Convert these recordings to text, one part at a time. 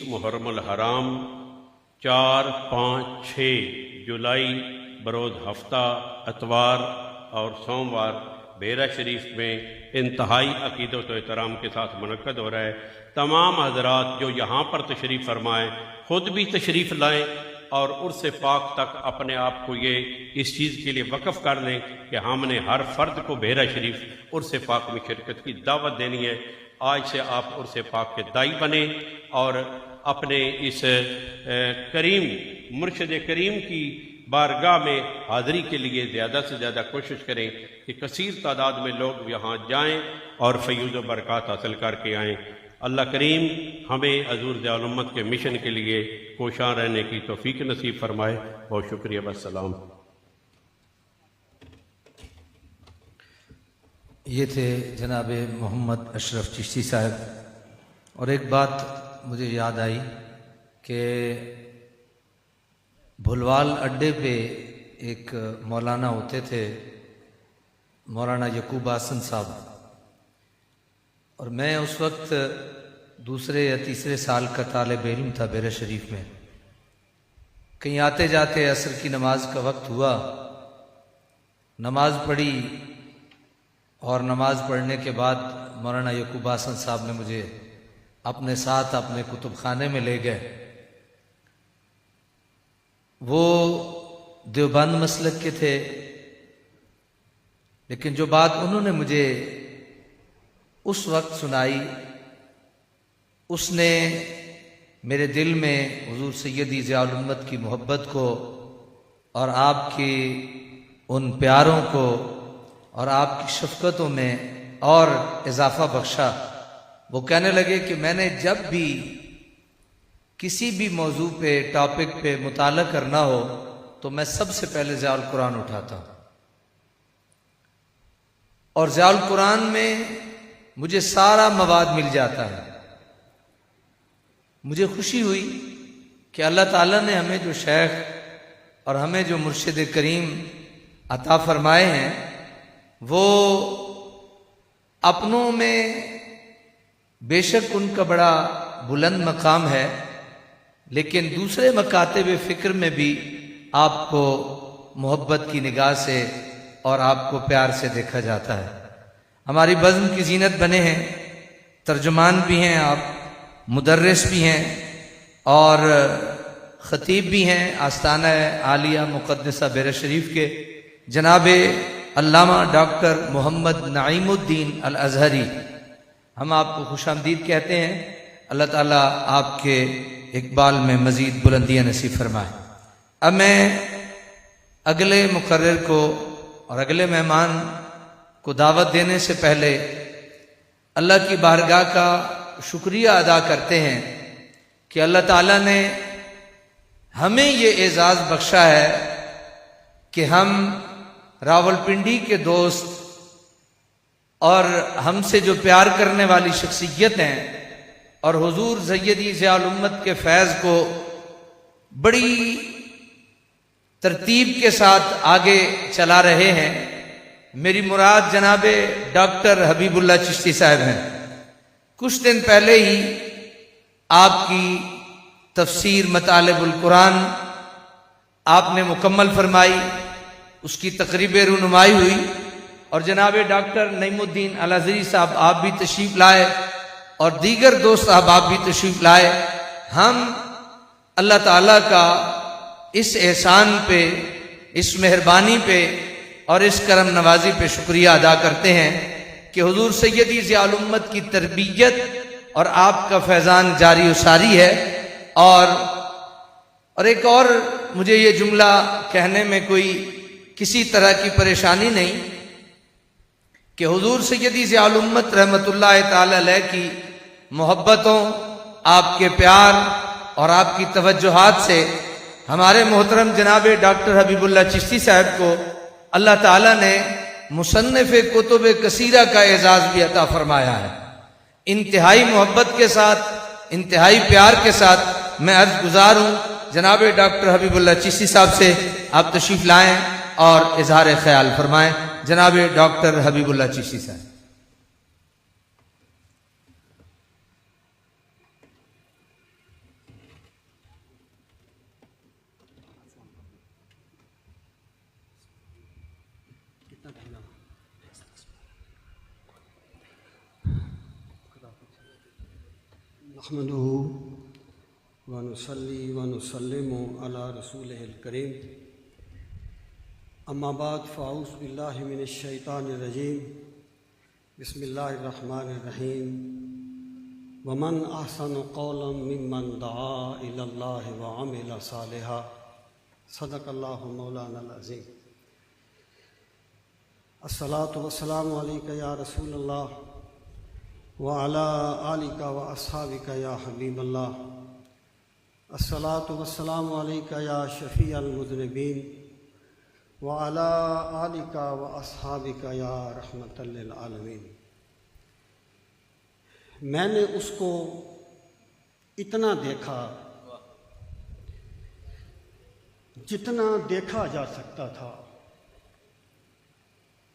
محرم الحرام 4، 5، 6 جولائی بروز ہفتہ اتوار اور سوموار بیرا شریف میں انتہائی عقیدت و احترام کے ساتھ منعقد ہو رہا ہے۔ تمام حضرات جو یہاں پر تشریف فرمائیں خود بھی تشریف لائیں اور عرس پاک تک اپنے آپ کو یہ اس چیز کے لیے وقف کر لیں کہ ہم نے ہر فرد کو بیرا شریف عرس پاک میں شرکت کی دعوت دینی ہے۔ آج سے آپ عرس پاک کے دائی بنیں اور اپنے اس کریم مرشد کریم کی بارگاہ میں حاضری کے لیے زیادہ سے زیادہ کوشش کریں کہ کثیر تعداد میں لوگ یہاں جائیں اور فیوض و برکات حاصل کر کے آئیں۔ اللہ کریم ہمیں حضور ضیاء الامت کے مشن کے لیے کوشاں رہنے کی توفیق نصیب فرمائے۔ بہت شکریہ، والسلام۔ یہ تھے جناب محمد اشرف چشتی صاحب۔ اور ایک بات مجھے یاد آئی کہ بھلوال اڈے پہ ایک مولانا ہوتے تھے، مولانا یعقوب حسن صاحب، اور میں اس وقت دوسرے یا تیسرے سال کا طالب علم تھا بیرا شریف میں۔ کہیں آتے جاتے عصر کی نماز کا وقت ہوا، نماز پڑھی، اور نماز پڑھنے کے بعد مولانا یعقوب حسن صاحب نے مجھے اپنے ساتھ اپنے کتب خانے میں لے گئے۔ وہ دیوبند مسلک کے تھے، لیکن جو بات انہوں نے مجھے اس وقت سنائی اس نے میرے دل میں حضور سیدی ضیاء الامت کی محبت کو اور آپ کی ان پیاروں کو اور آپ کی شفقتوں میں اور اضافہ بخشا۔ وہ کہنے لگے کہ میں نے جب بھی کسی بھی موضوع پہ ٹاپک پہ مطالعہ کرنا ہو تو میں سب سے پہلے ضیاء القرآن اٹھاتا ہوں، اور ضیاء القرآن میں مجھے سارا مواد مل جاتا ہے۔ مجھے خوشی ہوئی کہ اللہ تعالیٰ نے ہمیں جو شیخ اور ہمیں جو مرشد کریم عطا فرمائے ہیں وہ اپنوں میں بے شک ان کا بڑا بلند مقام ہے، لیکن دوسرے مکاتب فکر میں بھی آپ کو محبت کی نگاہ سے اور آپ کو پیار سے دیکھا جاتا ہے۔ ہماری بزم کی زینت بنے ہیں، ترجمان بھی ہیں آپ، مدرس بھی ہیں اور خطیب بھی ہیں آستانہ عالیہ مقدسہ بیرا شریف کے، جناب علامہ ڈاکٹر محمد نعیم الدین الازہری۔ ہم آپ کو خوش آمدید کہتے ہیں۔ اللہ تعالیٰ آپ کے اقبال میں مزید بلندیاں نصیب فرمائے۔ اب میں اگلے مقرر کو اور اگلے مہمان کو دعوت دینے سے پہلے اللہ کی بارگاہ کا شکریہ ادا کرتے ہیں کہ اللہ تعالیٰ نے ہمیں یہ اعزاز بخشا ہے کہ ہم راولپنڈی کے دوست اور ہم سے جو پیار کرنے والی شخصیت ہیں اور حضور سیدی ضیاء الامت کے فیض کو بڑی ترتیب کے ساتھ آگے چلا رہے ہیں۔ میری مراد جناب ڈاکٹر حبیب اللہ چشتی صاحب ہیں۔ کچھ دن پہلے ہی آپ کی تفسیر مطالب القرآن آپ نے مکمل فرمائی، اس کی تقریب رونمائی ہوئی، اور جناب ڈاکٹر نعیم الدین الازہری صاحب آپ بھی تشریف لائے اور دیگر دوست احباب بھی تشریف لائے۔ ہم اللہ تعالیٰ کا اس احسان پہ، اس مہربانی پہ اور اس کرم نوازی پہ شکریہ ادا کرتے ہیں کہ حضور سیدی ضیاء الامت کی تربیت اور آپ کا فیضان جاری و ساری ہے۔ اور ایک اور مجھے یہ جملہ کہنے میں کوئی کسی طرح کی پریشانی نہیں کہ حضور سیدی ضیاء الامت رحمۃ اللہ تعالی علیہ کی محبتوں، آپ کے پیار اور آپ کی توجہات سے ہمارے محترم جناب ڈاکٹر حبیب اللہ چشتی صاحب کو اللہ تعالیٰ نے مصنف کتب کثیرہ کا اعزاز بھی عطا فرمایا ہے۔ انتہائی محبت کے ساتھ، انتہائی پیار کے ساتھ میں عرض گزار ہوں جناب ڈاکٹر حبیب اللہ چشتی صاحب سے آپ تشریف لائیں اور اظہار خیال فرمائیں۔ جناب ڈاکٹر حبیب اللہ چشتی صاحب۔ نحمده ونصلي ونسلم على رسوله الكريم اما بعد فاعوذ بالله من الشیطان الرجیم بسم اللہ الرحمن الرحیم ومن احسن قولا ممن دعا الى اللہ وعمل صالحا صدق اللہ مولانا العظیم۔ الصلاۃ والسلام علیک یا رسول اللہ وعلی آلک واصحابک یا حبیب اللہ۔ الصلاۃ والسلام علیک یا شفیع المذنبین وعلی آلک واصحابک یا رحمۃ للعالمین۔ میں نے اس کو اتنا دیکھا جتنا دیکھا جا سکتا تھا،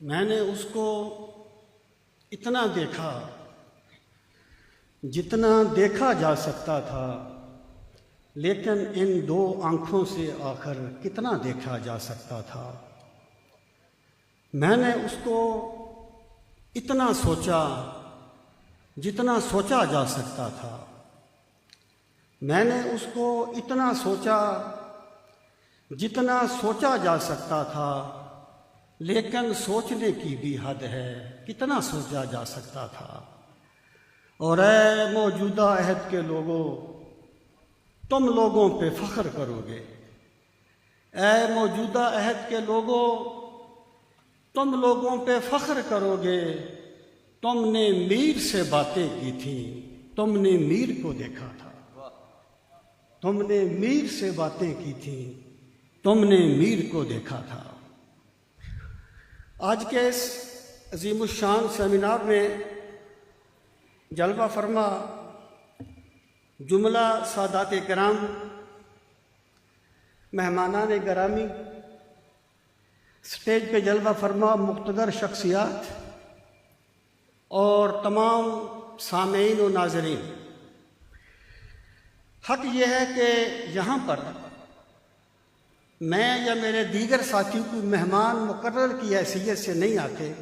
میں نے اس کو اتنا دیکھا جتنا دیکھا جا سکتا تھا، لیکن ان دو آنکھوں سے آخر کتنا دیکھا جا سکتا تھا۔ میں نے اس کو اتنا سوچا جتنا سوچا جا سکتا تھا، میں نے اس کو اتنا سوچا جتنا سوچا جا سکتا تھا، لیکن سوچنے کی بھی حد ہے، کتنا سوچا جا سکتا تھا۔ اور اے موجودہ عہد کے لوگوں، تم لوگوں پہ فخر کرو گے۔ اے موجودہ عہد کے لوگوں، تم لوگوں پہ فخر کرو گے۔ تم نے میر سے باتیں کی تھیں، تم نے میر کو دیکھا تھا۔ تم نے میر سے باتیں کی تھیں، تم نے میر کو دیکھا تھا۔ آج کے اس عظیم الشان سیمینار میں جلوہ فرما جملہ سادات کرام، مہمانان گرامی، سٹیج پہ جلوہ فرما مقتدر شخصیات اور تمام سامعین و ناظرین، حق یہ ہے کہ یہاں پر میں یا میرے دیگر ساتھیوں کو مہمان مقرر کی حیثیت سے نہیں آتے،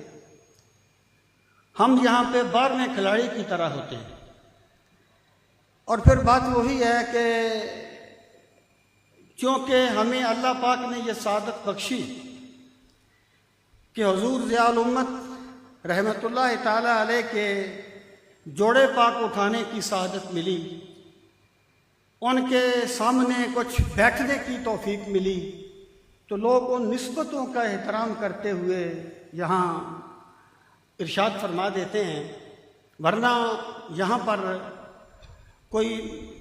ہم یہاں پہ 12ویں کھلاڑی کی طرح ہوتے ہیں۔ اور پھر بات وہی ہے کہ چونکہ ہمیں اللہ پاک نے یہ سعادت بخشی کہ حضور ضیاء الامت رحمۃ اللہ تعالی علیہ کے جوڑے پاک اٹھانے کی سعادت ملی، ان کے سامنے کچھ بیٹھنے کی توفیق ملی، تو لوگ ان نسبتوں کا احترام کرتے ہوئے یہاں ارشاد فرما دیتے ہیں، ورنہ یہاں پر کوئی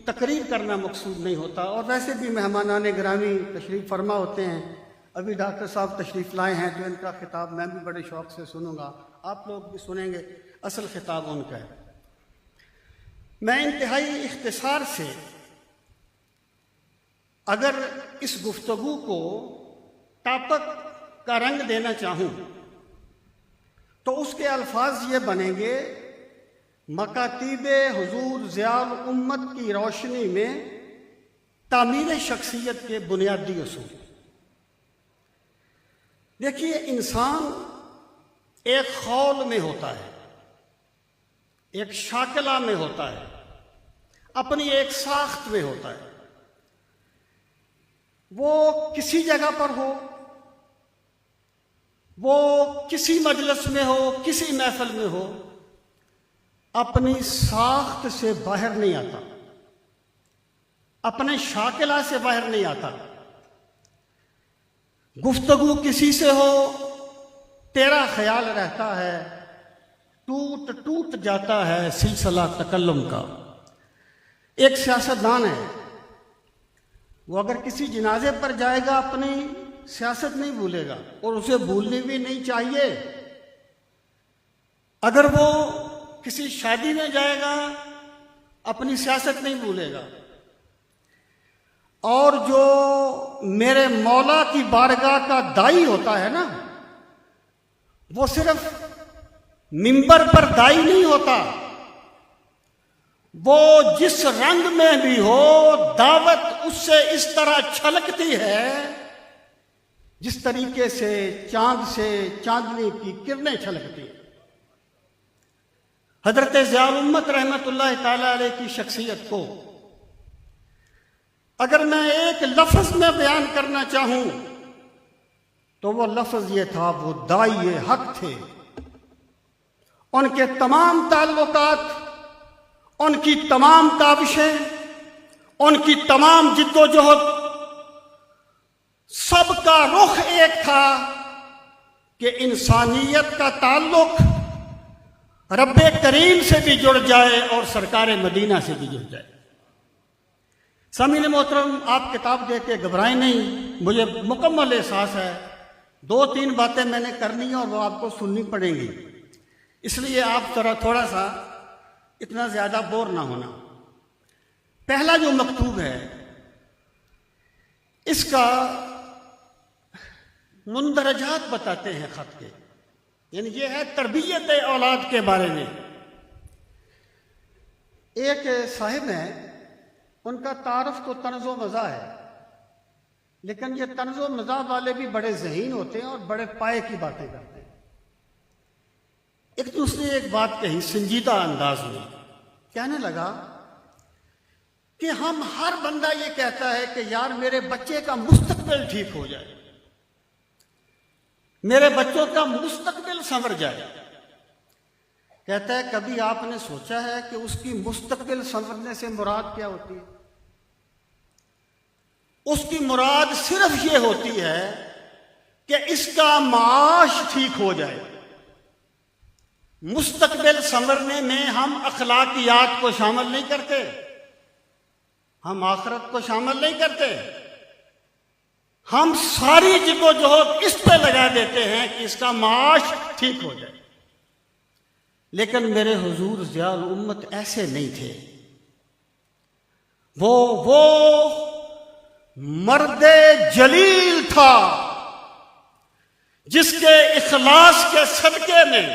تقریر کرنا مقصود نہیں ہوتا۔ اور ویسے بھی مہمانان گرامی تشریف فرما ہوتے ہیں، ابھی ڈاکٹر صاحب تشریف لائے ہیں تو ان کا خطاب میں بھی بڑے شوق سے سنوں گا، آپ لوگ بھی سنیں گے، اصل خطاب ان کا ہے۔ میں انتہائی اختصار سے اگر اس گفتگو کو ٹاپک کا رنگ دینا چاہوں تو اس کے الفاظ یہ بنیں گے: مکاتیب حضور ضیاء الامت کی روشنی میں تعمیر شخصیت کے بنیادی اصول۔ دیکھیے، انسان ایک خول میں ہوتا ہے، ایک شاکلہ میں ہوتا ہے، اپنی ایک ساخت میں ہوتا ہے۔ وہ کسی جگہ پر ہو، وہ کسی مجلس میں ہو، کسی محفل میں ہو، اپنی ساخت سے باہر نہیں آتا، اپنے شاکلہ سے باہر نہیں آتا۔ گفتگو کسی سے ہو، تیرا خیال رہتا ہے، ٹوٹ جاتا ہے سلسلہ تکلم کا۔ ایک سیاستدان ہے، وہ اگر کسی جنازے پر جائے گا اپنی سیاست نہیں بھولے گا، اور اسے بھولنی بھی نہیں چاہیے۔ اگر وہ کسی شادی میں جائے گا اپنی سیاست نہیں بھولے گا۔ اور جو میرے مولا کی بارگاہ کا داعی ہوتا ہے نا، وہ صرف منبر پر داعی نہیں ہوتا، وہ جس رنگ میں بھی ہو دعوت اس سے اس طرح چھلکتی ہے جس طریقے سے چاند سے چاندنی کی کرنیں چھلکتی ہیں۔ حضرت ضیاء الامت رحمۃ اللہ تعالی علیہ کی شخصیت کو اگر میں ایک لفظ میں بیان کرنا چاہوں تو وہ لفظ یہ تھا، وہ داعی حق تھے۔ ان کے تمام تعلقات، ان کی تمام کاوشیں، ان کی تمام جد و جہد، سب کا رخ ایک تھا کہ انسانیت کا تعلق رب کریم سے بھی جڑ جائے اور سرکار مدینہ سے بھی جڑ جائے۔ سامعین محترم، آپ کتاب دے کے گھبرائیں نہیں، مجھے مکمل احساس ہے 2-3 باتیں میں نے کرنی ہیں اور وہ آپ کو سننی پڑیں گی، اس لیے آپ ذرا تھوڑا سا اتنا زیادہ بور نہ ہونا۔ پہلا جو مکتوب ہے اس کا مندرجات بتاتے ہیں خط کے، یعنی یہ ہے تربیت اولاد کے بارے میں۔ ایک صاحب ہیں، ان کا تعارف تو طنز و مزاح ہے، لیکن یہ طنز و مزاح والے بھی بڑے ذہین ہوتے ہیں اور بڑے پائے کی باتیں کرتے ہیں۔ ایک دوسرے ایک بات کہی سنجیدہ انداز میں، کہنے لگا کہ ہم ہر بندہ یہ کہتا ہے کہ یار میرے بچے کا مستقبل ٹھیک ہو جائے، میرے بچوں کا مستقبل سنور جائے۔ کہتا ہے کبھی آپ نے سوچا ہے کہ اس کی مستقبل سنورنے سے مراد کیا ہوتی ہے؟ اس کی مراد صرف یہ ہوتی ہے کہ اس کا معاش ٹھیک ہو جائے۔ مستقبل سنورنے میں ہم اخلاقیات کو شامل نہیں کرتے، ہم آخرت کو شامل نہیں کرتے، ہم ساری جد و جہد اس پہ لگا دیتے ہیں کہ اس کا معاش ٹھیک ہو جائے۔ لیکن میرے حضور ضیاء الامت ایسے نہیں تھے۔ وہ مرد جلیل تھا جس کے اخلاص کے صدقے میں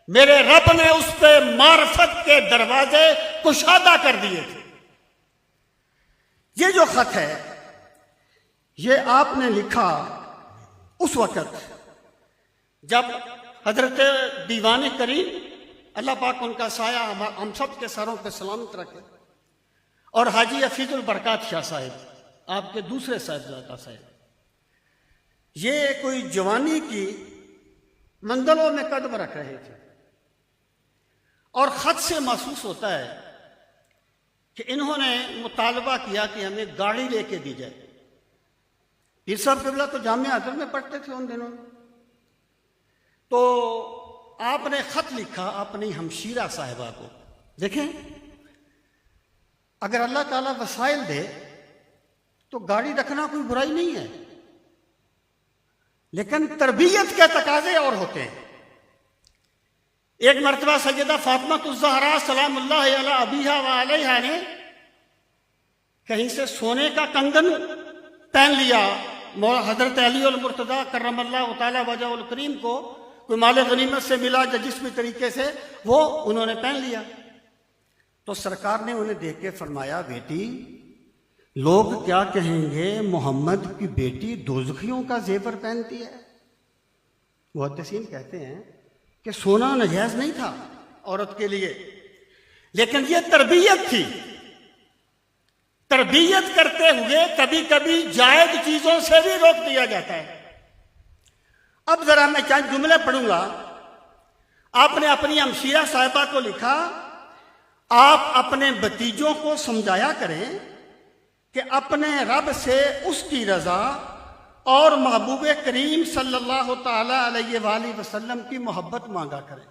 میرے رب نے اس پہ معرفت کے دروازے کشادہ کر دیے تھے۔ یہ جو خط ہے یہ آپ نے لکھا اس وقت جب حضرت دیوان کریم، اللہ پاک ان کا سایہ ہم سب کے سروں پہ سلامت رکھے، اور حاجی حفیظ البرکات شاہ صاحب، آپ کے دوسرے صاحبزادہ صاحب، یہ کوئی جوانی کی منزلوں میں قدم رکھ رہے تھے، اور خط سے محسوس ہوتا ہے کہ انہوں نے مطالبہ کیا کہ ہمیں گاڑی لے کے دی جائے۔ پیر صاحب قبلہ تو جامعہ ازہر میں پڑھتے تھے ان دنوں، تو آپ نے خط لکھا اپنی ہمشیرہ صاحبہ کو۔ دیکھیں، اگر اللہ تعالیٰ وسائل دے تو گاڑی رکھنا کوئی برائی نہیں ہے، لیکن تربیت کے تقاضے اور ہوتے ہیں۔ ایک مرتبہ سیدہ فاطمہ الزہرا سلام اللہ علی ابیہا و علیہا نے کہیں سے سونے کا کنگن پہن لیا، حضرت علی المرتضی کرم اللہ تعالی وجہ الکریم کو کوئی مال غنیمت سے ملا یا جس بھی طریقے سے وہ انہوں نے پہن لیا، تو سرکار نے انہیں دیکھ کے فرمایا، بیٹی لوگ کیا کہیں گے، محمد کی بیٹی دوزخیوں کا زیور پہنتی ہے۔ محدثین کہتے ہیں کہ سونا ناجائز نہیں تھا عورت کے لیے، لیکن یہ تربیت تھی۔ تربیت کرتے ہوئے کبھی کبھی جائز چیزوں سے بھی روک دیا جاتا ہے۔ اب ذرا میں چند جملے پڑھوں گا۔ آپ نے اپنی ہمشیرہ صاحبہ کو لکھا، آپ اپنے بھتیجوں کو سمجھایا کریں کہ اپنے رب سے اس کی رضا اور محبوب کریم صلی اللہ تعالی علیہ وآلہ وسلم کی محبت مانگا کریں۔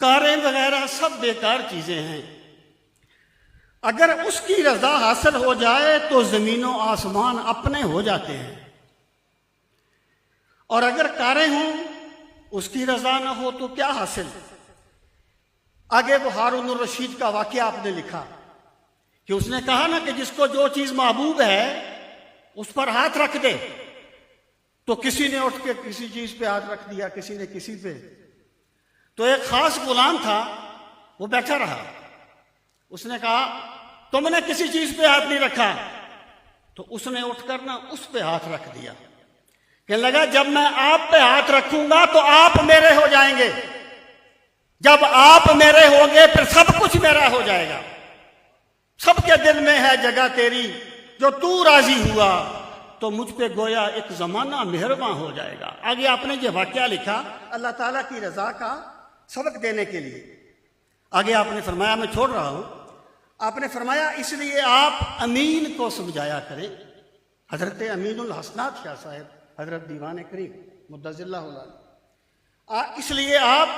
کاریں وغیرہ سب بیکار چیزیں ہیں، اگر اس کی رضا حاصل ہو جائے تو زمین و آسمان اپنے ہو جاتے ہیں، اور اگر کاریں ہوں اس کی رضا نہ ہو تو کیا حاصل۔ آگے وہ ہارون الرشید کا واقعہ آپ نے لکھا کہ اس نے کہا نا کہ جس کو جو چیز محبوب ہے اس پر ہاتھ رکھ دے، تو کسی نے اٹھ کے کسی چیز پہ ہاتھ رکھ دیا، کسی نے کسی پہ، تو ایک خاص غلام تھا وہ بیٹھا رہا، اس نے کہا تم نے کسی چیز پہ ہاتھ نہیں رکھا، تو اس نے اٹھ کر نا اس پہ ہاتھ رکھ دیا، کہنے لگا جب میں آپ پہ ہاتھ رکھوں گا تو آپ میرے ہو جائیں گے، جب آپ میرے ہوں گے پھر سب کچھ میرا ہو جائے گا. سب کے دل میں ہے جگہ تیری، جو تو راضی ہوا تو مجھ پہ گویا ایک زمانہ مہرباں ہو جائے گا. آگے آپ نے یہ واقعہ لکھا اللہ تعالیٰ کی رضا کا سبق دینے کے لیے. آگے آپ نے فرمایا، میں چھوڑ رہا ہوں، آپ نے فرمایا اس لیے آپ امین کو سمجھایا کریں. حضرت امین الحسنات شاہ صاحب حضرت دیوان کریم مدظ اللہ علیہ، اس لیے آپ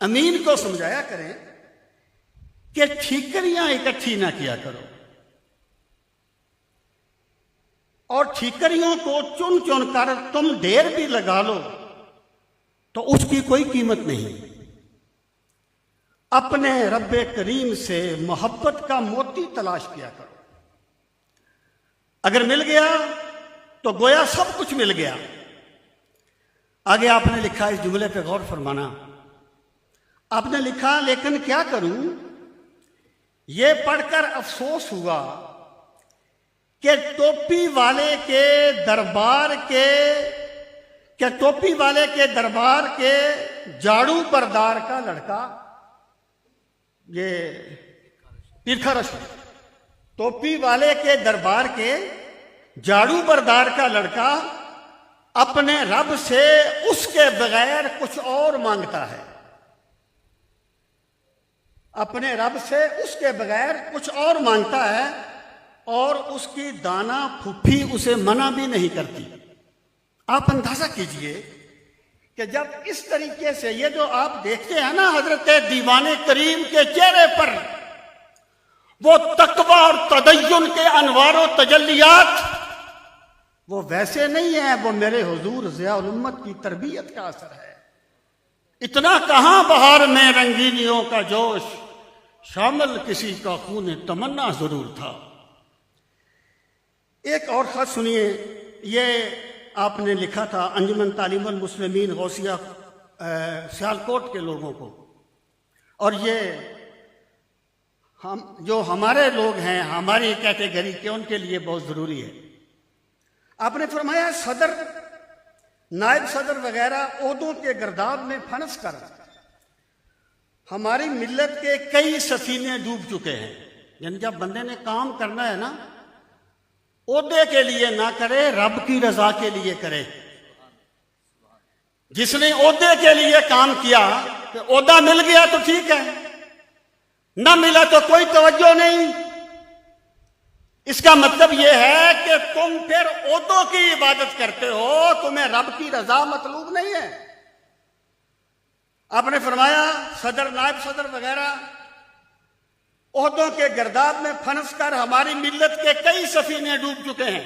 امین کو سمجھایا کریں کہ ٹھیکریاں اکٹھی نہ کیا کرو، اور ٹھیکریوں کو چن چن کر تم ڈھیر بھی لگا لو تو اس کی کوئی قیمت نہیں. اپنے رب کریم سے محبت کا موتی تلاش کیا کرو. اگر مل گیا تو گویا سب کچھ مل گیا. آگے آپ نے لکھا، اس جملے پہ غور فرمانا، آپ نے لکھا لیکن کیا کروں، یہ پڑھ کر افسوس ہوا کہ ٹوپی والے کے دربار کے جاڑو بردار کا لڑکا، یہ تیرکھا رشید، ٹوپی والے کے دربار کے جاڑو بردار کا لڑکا اپنے رب سے اس کے بغیر کچھ اور مانگتا ہے. اپنے رب سے اس کے بغیر کچھ اور مانگتا ہے، اور اس کی دانا پھوپھی اسے منع بھی نہیں کرتی. آپ اندازہ کیجئے کہ جب اس طریقے سے یہ جو آپ دیکھتے ہیں نا حضرت دیوان کریم کے چہرے پر وہ تقوی اور تدین کے انوار و تجلیات، وہ ویسے نہیں ہیں، وہ میرے حضور ضیاء الامت کی تربیت کا اثر ہے. اتنا کہاں بہار میں رنگینیوں کا جوش، شامل کسی کا خون تمنا ضرور تھا. ایک اور خط سنیے، یہ آپ نے لکھا تھا انجمن تعلیم المسلمین غوثیہ سیالکوٹ کے لوگوں کو، اور یہ جو ہمارے لوگ ہیں ہماری کیٹیگری کے، ان کے لیے بہت ضروری ہے. آپ نے فرمایا صدر، نائب صدر وغیرہ عہدوں کے گرداب میں پھنس کر ہماری ملت کے کئی سفینے ڈوب چکے ہیں. یعنی جب بندے نے کام کرنا ہے نا، عہدے کے لیے نہ کرے، رب کی رضا کے لیے کرے. جس نے عہدے کے لیے کام کیا کہ عہدہ مل گیا تو ٹھیک ہے، نہ ملا تو کوئی توجہ نہیں. اس کا مطلب یہ ہے کہ تم پھر عہدوں کی عبادت کرتے ہو، تمہیں رب کی رضا مطلوب نہیں ہے. آپ نے فرمایا صدر، نائب صدر وغیرہ عہدوں کے گرداب میں پھنس کر ہماری ملت کے کئی سفینے ڈوب چکے ہیں.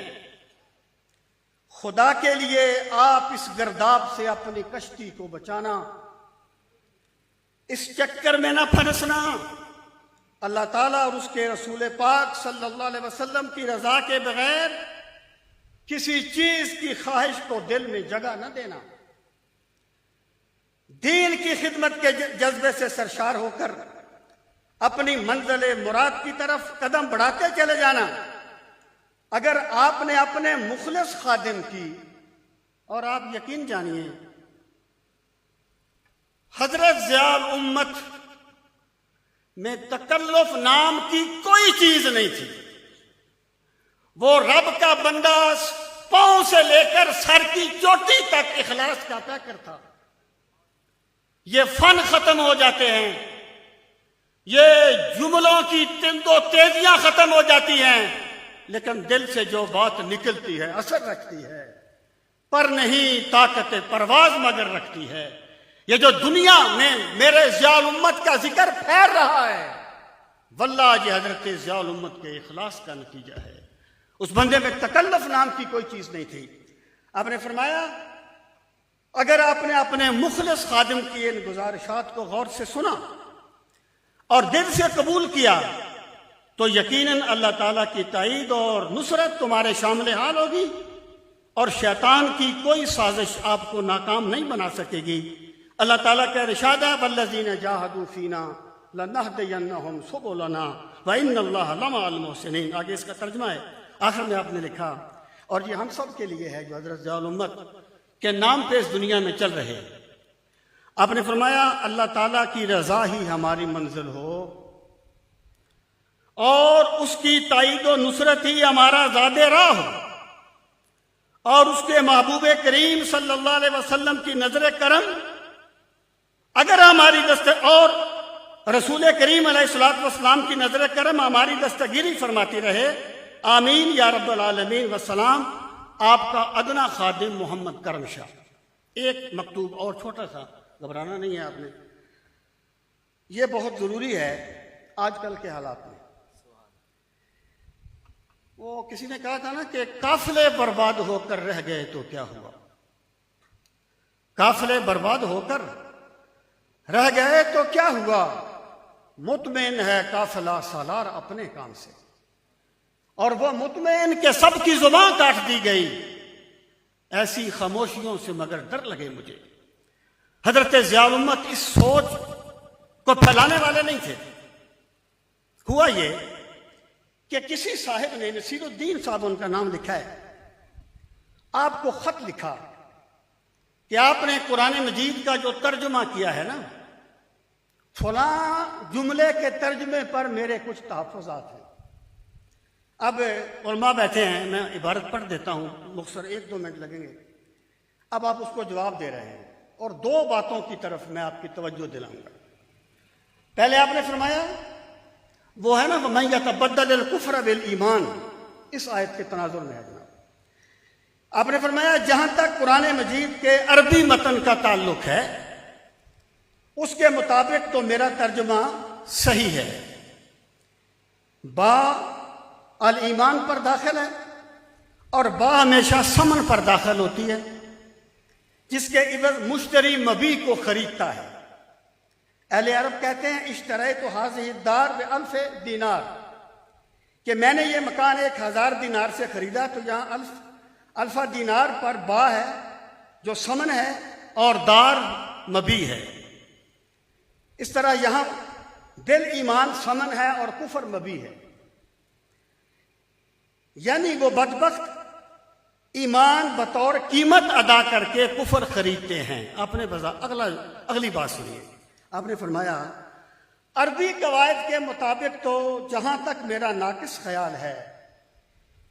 خدا کے لیے آپ اس گرداب سے اپنی کشتی کو بچانا، اس چکر میں نہ پھنسنا. اللہ تعالیٰ اور اس کے رسول پاک صلی اللہ علیہ وسلم کی رضا کے بغیر کسی چیز کی خواہش کو دل میں جگہ نہ دینا. دین کی خدمت کے جذبے سے سرشار ہو کر اپنی منزل مراد کی طرف قدم بڑھاتے چلے جانا. اگر آپ نے اپنے مخلص خادم کی، اور آپ یقین جانیے حضرت ضیاء الامت میں تکلف نام کی کوئی چیز نہیں تھی. وہ رب کا بندہ پاؤں سے لے کر سر کی چوٹی تک اخلاص کا پیکر تھا. یہ فن ختم ہو جاتے ہیں، یہ جملوں کی تند و تیزیاں ختم ہو جاتی ہیں، لیکن دل سے جو بات نکلتی ہے اثر رکھتی ہے. پر نہیں طاقت پرواز مگر رکھتی ہے. یہ جو دنیا میں میرے ضیاء الامت کا ذکر پھیر رہا ہے، واللہ یہ حضرت ضیاء الامت کے اخلاص کا نتیجہ ہے. اس بندے میں تکلف نام کی کوئی چیز نہیں تھی. آپ نے فرمایا اگر آپ نے اپنے مخلص خادم کی ان گزارشات کو غور سے سنا اور دل سے قبول کیا تو یقیناً اللہ تعالیٰ کی تائید اور نصرت تمہارے شامل حال ہوگی، اور شیطان کی کوئی سازش آپ کو ناکام نہیں بنا سکے گی. اللہ تعالیٰ کا ارشاد ہے والذین جاہدوا فینا لنہدینہم سبلنا وان اللہ لمع المحسنین. آگے اس کا ترجمہ ہے، آخر میں آپ نے لکھا، اور یہ ہم سب کے لیے ہے جو حضرت ضیاء الامت کے نام پہ اس دنیا میں چل رہے ہیں. آپ نے فرمایا اللہ تعالیٰ کی رضا ہی ہماری منزل ہو اور اس کی تائید و نصرت ہی ہمارا زاد راہ ہو، اور اس کے محبوب کریم صلی اللہ علیہ وسلم کی نظر کرم اگر ہماری اور رسول کریم علیہ الصلوۃ والسلام کی نظر کرم ہماری دستگیری فرماتی رہے، آمین یا رب العالمین والسلام۔ آپ کا ادنا خادم محمد کرم شاہ۔ ایک مکتوب اور چھوٹا سا، گھبرانا نہیں ہے آپ نے، یہ بہت ضروری ہے آج کل کے حالات میں۔ وہ کسی نے کہا تھا نا کہ قافلے برباد ہو کر رہ گئے تو کیا ہوا؟ قافلے برباد ہو کر رہ گئے تو کیا ہوا؟ مطمئن ہے قافلہ سالار اپنے کام سے، اور وہ مطمئن کہ سب کی زبان کاٹ دی گئی، ایسی خاموشیوں سے مگر ڈر لگے مجھے۔ حضرت ضیاء الامت اس سوچ کو پھیلانے والے نہیں تھے۔ ہوا یہ کہ کسی صاحب نے، نصیر الدین صاحب ان کا نام لکھا ہے، آپ کو خط لکھا کہ آپ نے قرآن مجید کا جو ترجمہ کیا ہے نا، فلاں جملے کے ترجمے پر میرے کچھ تحفظات ہیں۔ اب علماء بیٹھے ہیں، میں عبارت پڑھ دیتا ہوں، مختصر 1-2 منٹ لگیں گے۔ اب آپ اس کو جواب دے رہے ہیں، اور 2 باتوں کی طرف میں آپ کی توجہ دلاؤں گا۔ پہلے آپ نے فرمایا وہ ہے نا وَمَن يَتَبَدَّلِ الْكُفْرَ بِالْإِيمَانِ، اس آیت کے تناظر میں ہے جناب۔ آپ نے فرمایا جہاں تک قرآن مجید کے عربی متن کا تعلق ہے، اس کے مطابق تو میرا ترجمہ صحیح ہے۔ با الایمان پر داخل ہے، اور با ہمیشہ ثمن پر داخل ہوتی ہے، جس کے عوض مشتری مبیع کو خریدتا ہے۔ اہل عرب کہتے ہیں اشتریت هذه الدار ب1000 دینار، کہ میں نے یہ مکان 1000 دینار سے خریدا، تو یہاں الف دینار پر با ہے جو ثمن ہے، اور دار مبیع ہے۔ اس طرح یہاں دل ایمان ثمن ہے اور کفر مبیع ہے، یعنی وہ بدبخت ایمان بطور قیمت ادا کر کے کفر خریدتے ہیں۔ آپ نے اگلی بات سنیے، آپ نے فرمایا عربی قواعد کے مطابق تو جہاں تک میرا ناقص خیال ہے،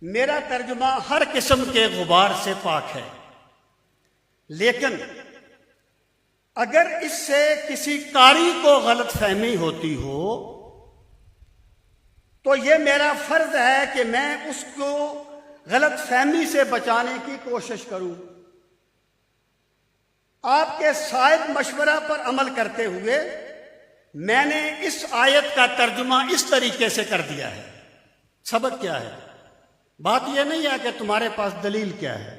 میرا ترجمہ ہر قسم کے غبار سے پاک ہے، لیکن اگر اس سے کسی قاری کو غلط فہمی ہوتی ہو تو یہ میرا فرض ہے کہ میں اس کو غلط فہمی سے بچانے کی کوشش کروں۔ آپ کے صائب مشورہ پر عمل کرتے ہوئے میں نے اس آیت کا ترجمہ اس طریقے سے کر دیا ہے۔ سبق کیا ہے؟ بات یہ نہیں ہے کہ تمہارے پاس دلیل کیا ہے،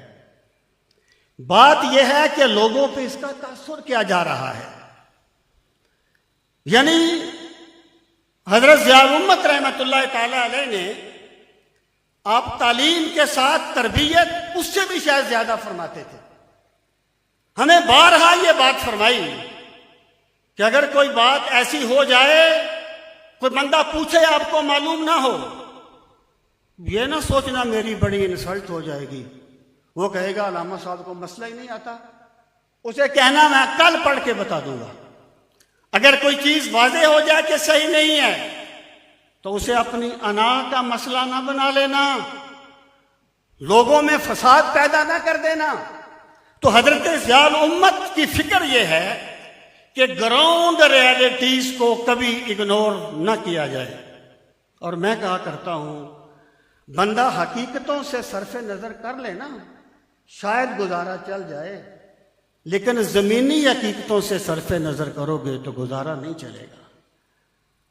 بات یہ ہے کہ لوگوں پہ اس کا تاثر کیا جا رہا ہے۔ یعنی حضرت ضیاء الامت رحمۃ اللہ تعالی علیہ نے آپ تعلیم کے ساتھ تربیت اس سے بھی شاید زیادہ فرماتے تھے۔ ہمیں بارہا یہ بات فرمائی کہ اگر کوئی بات ایسی ہو جائے، کوئی بندہ پوچھے آپ کو معلوم نہ ہو، یہ نہ سوچنا میری بڑی انسلٹ ہو جائے گی، وہ کہے گا علامہ صاحب کو مسئلہ ہی نہیں آتا، اسے کہنا میں کل پڑھ کے بتا دوں گا۔ اگر کوئی چیز واضح ہو جائے کہ صحیح نہیں ہے تو اسے اپنی انا کا مسئلہ نہ بنا لینا، لوگوں میں فساد پیدا نہ کر دینا۔ تو حضرت ضیاء الامت کی فکر یہ ہے کہ گراؤنڈ ریالٹیز کو کبھی اگنور نہ کیا جائے۔ اور میں کہا کرتا ہوں بندہ حقیقتوں سے صرف نظر کر لے نا، شاید گزارا چل جائے، لیکن زمینی حقیقتوں سے صرف نظر کرو گے تو گزارا نہیں چلے گا۔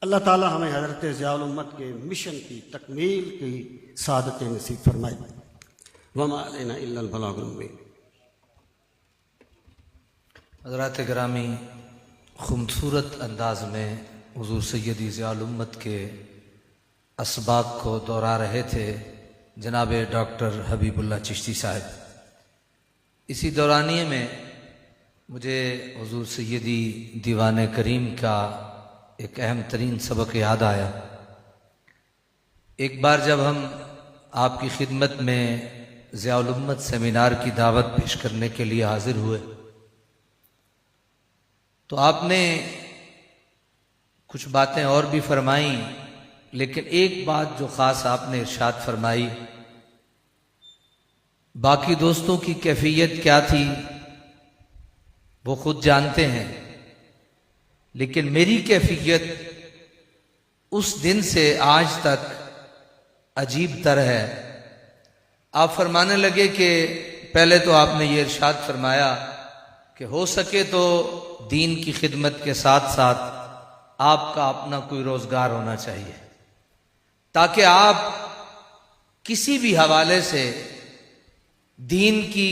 اللہ تعالی ہمیں حضرت ضیاء الامت کے مشن کی تکمیل کی سعادت نصیب فرمائے۔ وما علینا الا البلاغ المبین۔ حضرات گرامی، خوبصورت انداز میں حضور سیدی ضیاء الامت کے اسباق کو دہرا رہے تھے جناب ڈاکٹر حبیب اللہ چشتی صاحب۔ اسی دورانیے میں مجھے حضور سیدی دیوان کریم کا ایک اہم ترین سبق یاد آیا۔ ایک بار جب ہم آپ کی خدمت میں ضیاء الامت سیمینار کی دعوت پیش کرنے کے لیے حاضر ہوئے تو آپ نے کچھ باتیں اور بھی فرمائیں، لیکن ایک بات جو خاص آپ نے ارشاد فرمائی، باقی دوستوں کی کیفیت کیا تھی وہ خود جانتے ہیں، لیکن میری کیفیت اس دن سے آج تک عجیب تر ہے۔ آپ فرمانے لگے کہ پہلے تو آپ نے یہ ارشاد فرمایا کہ ہو سکے تو دین کی خدمت کے ساتھ ساتھ آپ کا اپنا کوئی روزگار ہونا چاہیے، تاکہ آپ کسی بھی حوالے سے دین کی